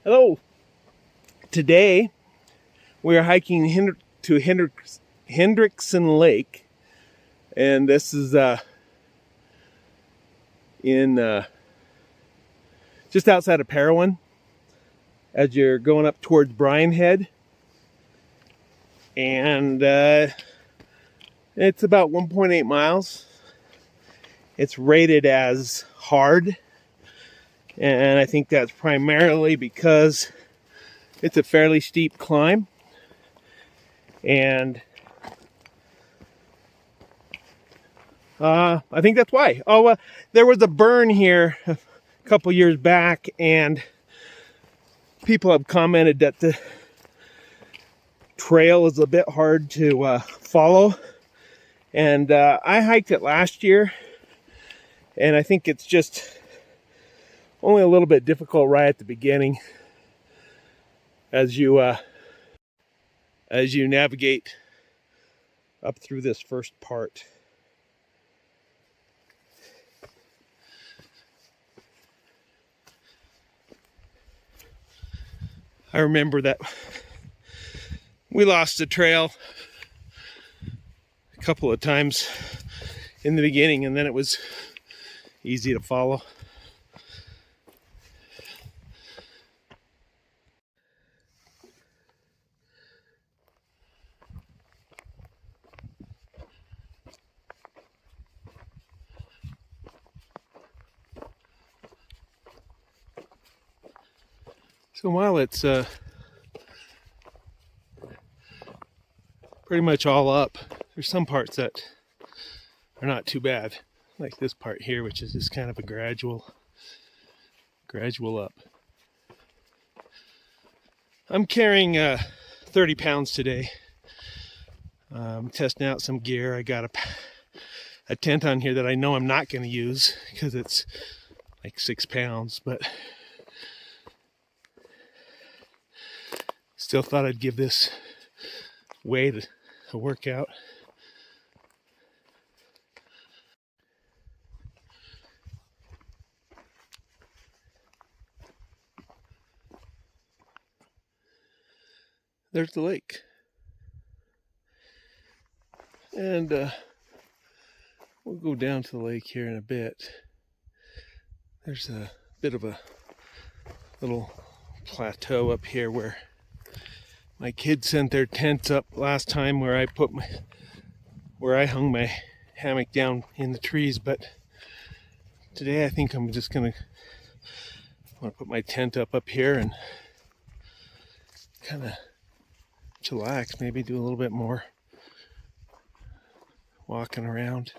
Hello. Today we are hiking to Hendricksen Lake, and this is in just outside of Parowan as you're going up towards Bryan Head, and it's about 1.8 miles. It's rated as hard, and I think that's primarily because it's a fairly steep climb, and I think that's why. There was a burn here a couple years back, and people have commented that the trail is a bit hard to follow. And I hiked it last year, and I think it's just only a little bit difficult right at the beginning as you navigate up through this first part. I remember that we lost the trail a couple of times in the beginning, and then it was easy to follow. So while it's pretty much all up, there's some parts that are not too bad, like this part here, which is just kind of a gradual up. I'm carrying 30 pounds today. I'm testing out some gear. I got a tent on here that I know I'm not going to use because it's like 6 pounds, but still thought I'd give this weight a workout. There's the lake. And we'll go down to the lake here in a bit. There's a bit of a little plateau up here where my kids sent their tents up last time, where I hung my hammock down in the trees, but today I think I'm just want to put my tent up here and kind of chillax, maybe do a little bit more walking around.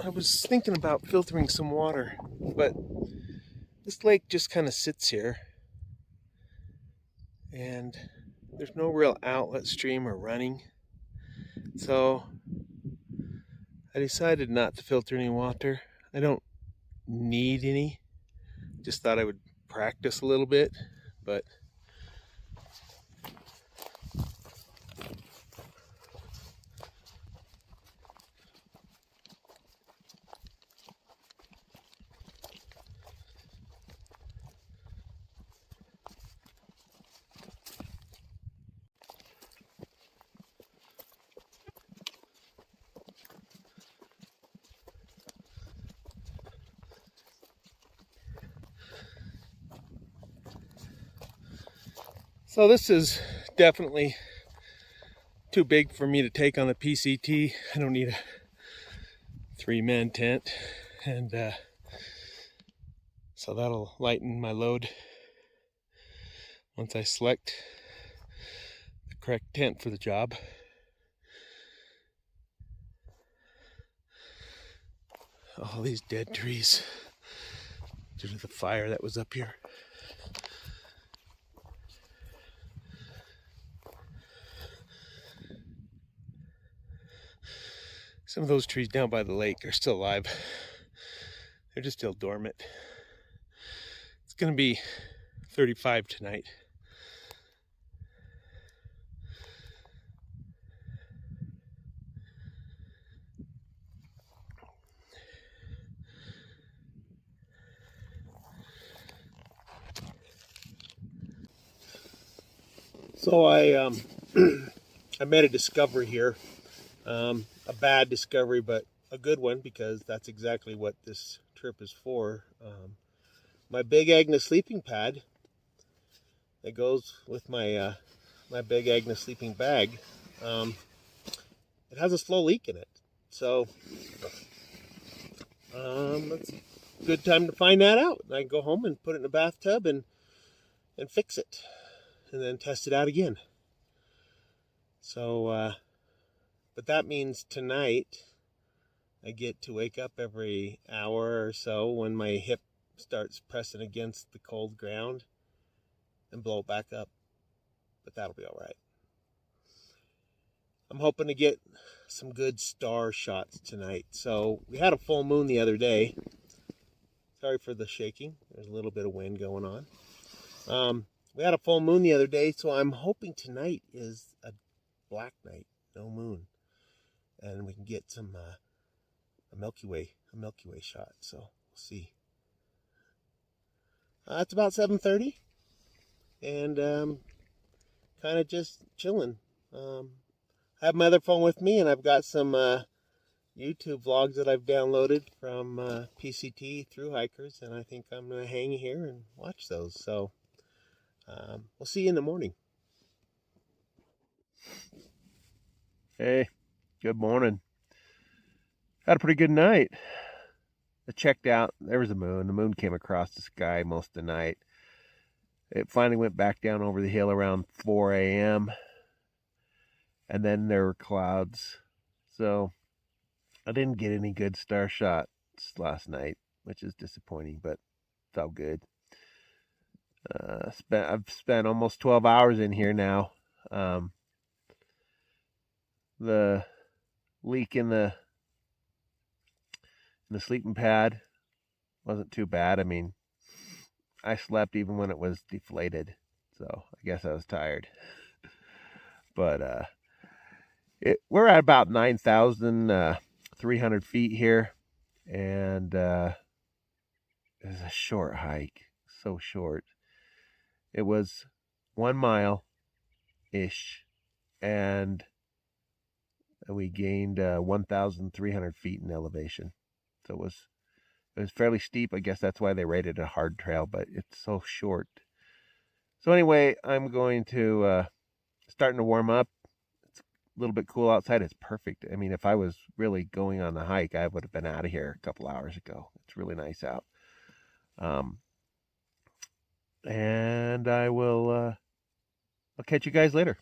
I was thinking about filtering some water, but this lake just kind of sits here, and there's no real outlet stream or running, so I decided not to filter any water. I don't need any. Just thought I would practice a little bit, but so this is definitely too big for me to take on the PCT. I don't need a 3-man tent, and So that'll lighten my load once I select the correct tent for the job. All these dead trees due to the fire that was up here. Some of those trees down by the lake are still alive. They're just still dormant. It's going to be 35 tonight. So I made a discovery here, a bad discovery, but a good one because that's exactly what this trip is for. My Big Agnes sleeping pad that goes with my my Big Agnes sleeping bag, it has a slow leak in it. So it's a good time to find that out. I can go home and put it in a bathtub and fix it, and then test it out again. So, but that means tonight I get to wake up every hour or so when my hip starts pressing against the cold ground and blow it back up. But that'll be all right. I'm hoping to get some good star shots tonight. So we had a full moon the other day. Sorry for the shaking. There's a little bit of wind going on. We had a full moon the other day, so I'm hoping tonight is a black night, no moon, and we can get some a Milky Way shot. So we'll see. It's about 7:30, and kind of just chilling. I have my other phone with me, and I've got some YouTube vlogs that I've downloaded from PCT through hikers, and I think I'm gonna hang here and watch those. So we'll see you in the morning. Hey, good morning. Had a pretty good night. I checked out. There was a moon. The moon came across the sky most of the night. It finally went back down over the hill around 4 a.m. And then there were clouds. So I didn't get any good star shots last night, which is disappointing, but it's all good. I've spent almost 12 hours in here now. The leak in the sleeping pad wasn't too bad. I mean, I slept even when it was deflated, so I guess I was tired. But we're at about 9,300 feet here, and it's a short hike, so short. It was 1 mile-ish, and we gained 1,300 feet in elevation. So it was fairly steep. I guess that's why they rated it a hard trail, but it's so short. So anyway, I'm going to starting to warm up. It's a little bit cool outside. It's perfect. I mean, if I was really going on the hike, I would have been out of here a couple hours ago. It's really nice out. And I'll catch you guys later.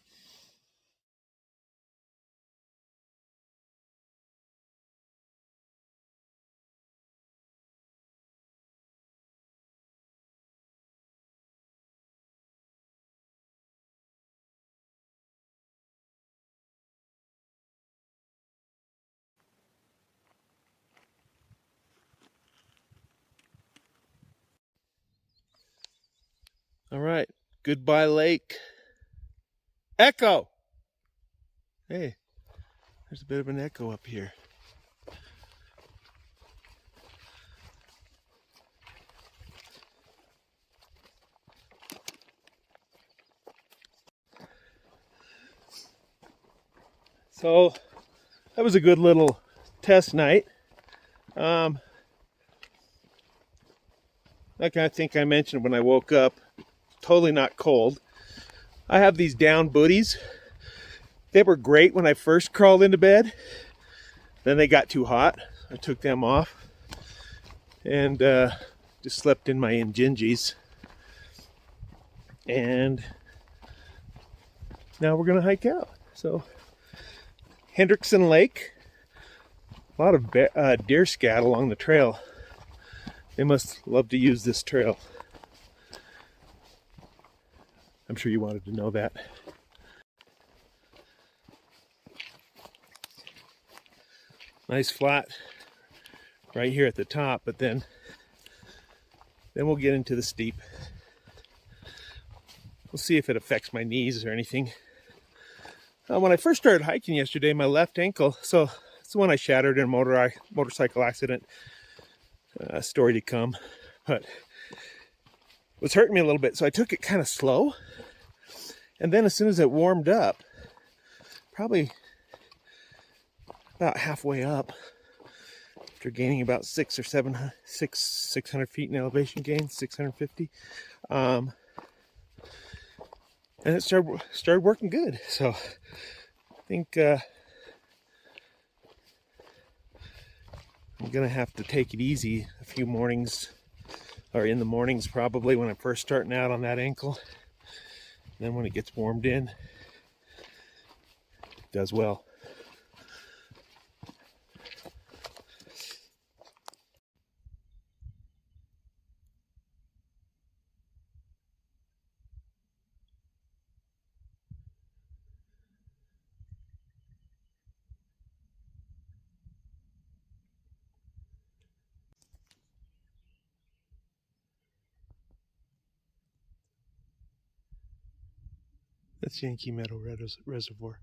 All right. Goodbye, lake. Echo. Hey, there's a bit of an echo up here. So that was a good little test night. Like I think I mentioned when I woke up, totally not cold. I have these down booties. They were great when I first crawled into bed. Then they got too hot. I took them off and Just slept in my Injinjis. And now we're gonna hike out. So Hendricksen Lake, a lot of deer scat along the trail. They must love to use this trail. I'm sure you wanted to know that. Nice flat right here at the top, but then we'll get into the steep. We'll see if it affects my knees or anything. When I first started hiking yesterday, my left ankle, so it's the one I shattered in a motorcycle accident, story to come, but it was hurting me a little bit, so I took it kind of slow. And then as soon as it warmed up, probably about halfway up, after gaining about 600 feet in elevation gain, 650, and it started working good. So I think I'm gonna have to take it easy a few mornings, or in the mornings probably, when I'm first starting out on that ankle. And then when it gets warmed in, it does well. That's Yankee Meadow Reservoir.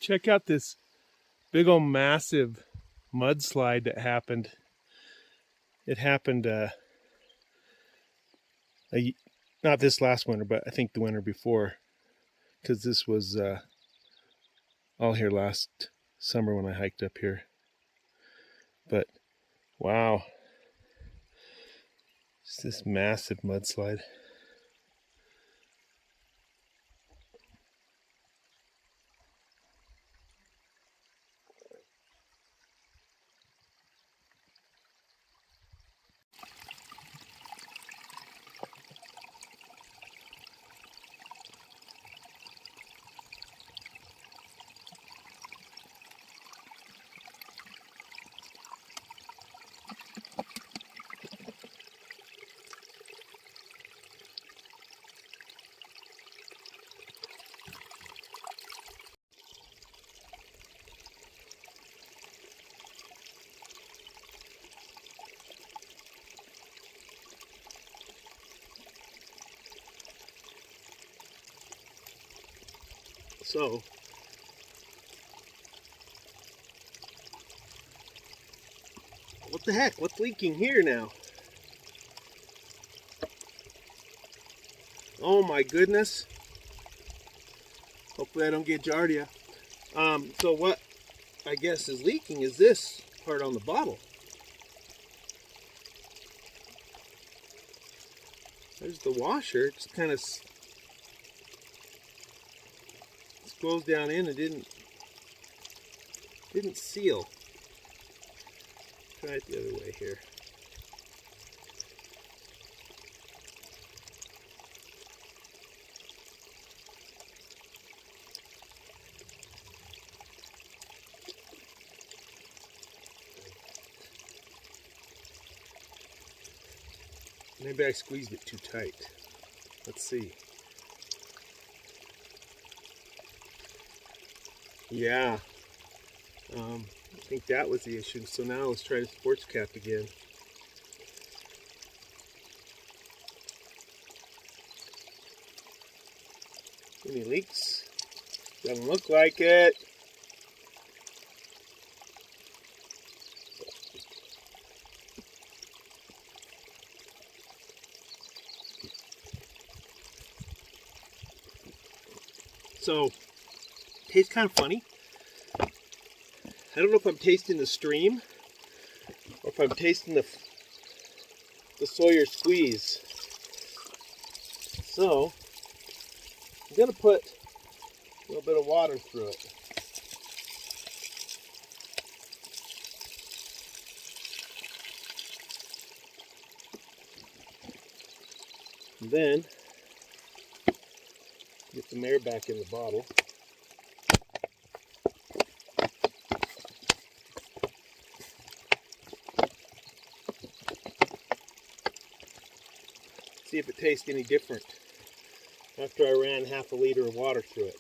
Check out this big old massive mudslide that happened. It happened not this last winter, but I think the winter before, because this was all here last summer when I hiked up here. But wow, it's this massive mudslide. So what the heck? What's leaking here now? Oh my goodness. Hopefully I don't get Giardia. So what I guess is leaking is this part on the bottle. There's the washer. It's kind of goes down in and didn't seal. Try it the other way here. Maybe I squeezed it too tight. Let's see. Yeah, I think that was the issue. So now let's try the sports cap again. Any leaks? Doesn't look like it. So, tastes kind of funny. I don't know if I'm tasting the stream or if I'm tasting the Sawyer Squeeze. So, I'm going to put A little bit of water through it. And then get some air back in the bottle. See if it tastes any different after I ran half a liter of water through it.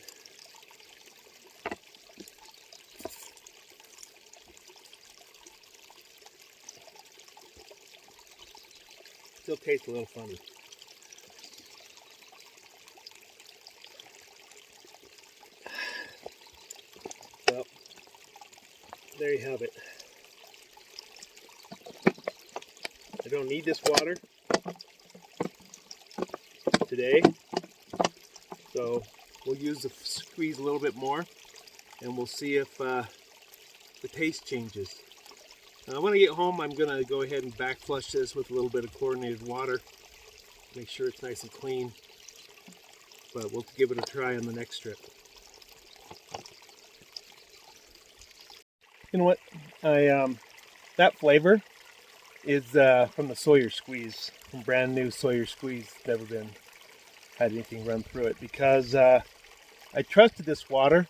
Still tastes a little funny. Well, there you have it. I don't need this water today, so we'll use the squeeze a little bit more and we'll see if the taste changes. When I get home, I'm going to go ahead and back flush this with a little bit of chlorinated water, make sure it's nice and clean, but we'll give it a try on the next trip. You know what, that flavor is from the Sawyer Squeeze, from brand new Sawyer Squeeze. Never had anything run through it because I trusted this water.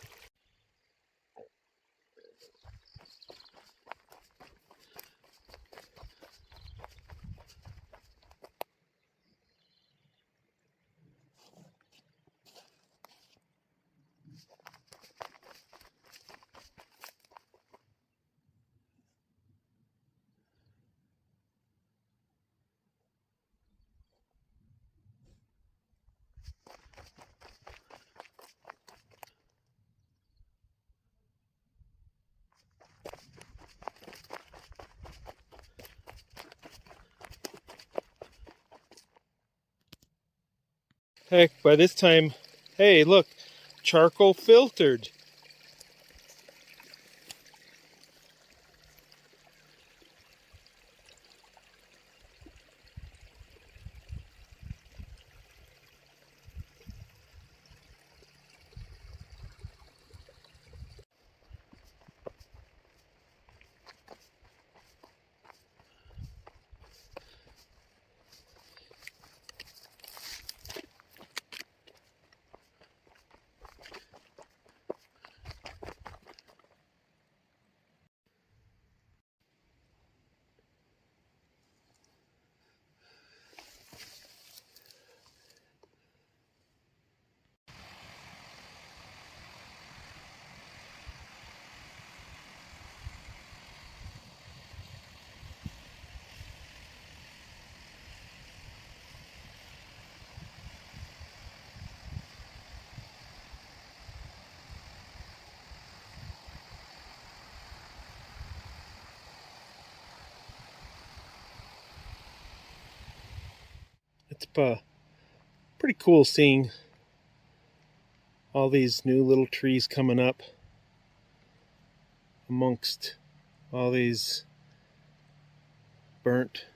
Heck, by this time, hey, look, charcoal filtered. It's pretty cool seeing all these new little trees coming up amongst all these burnt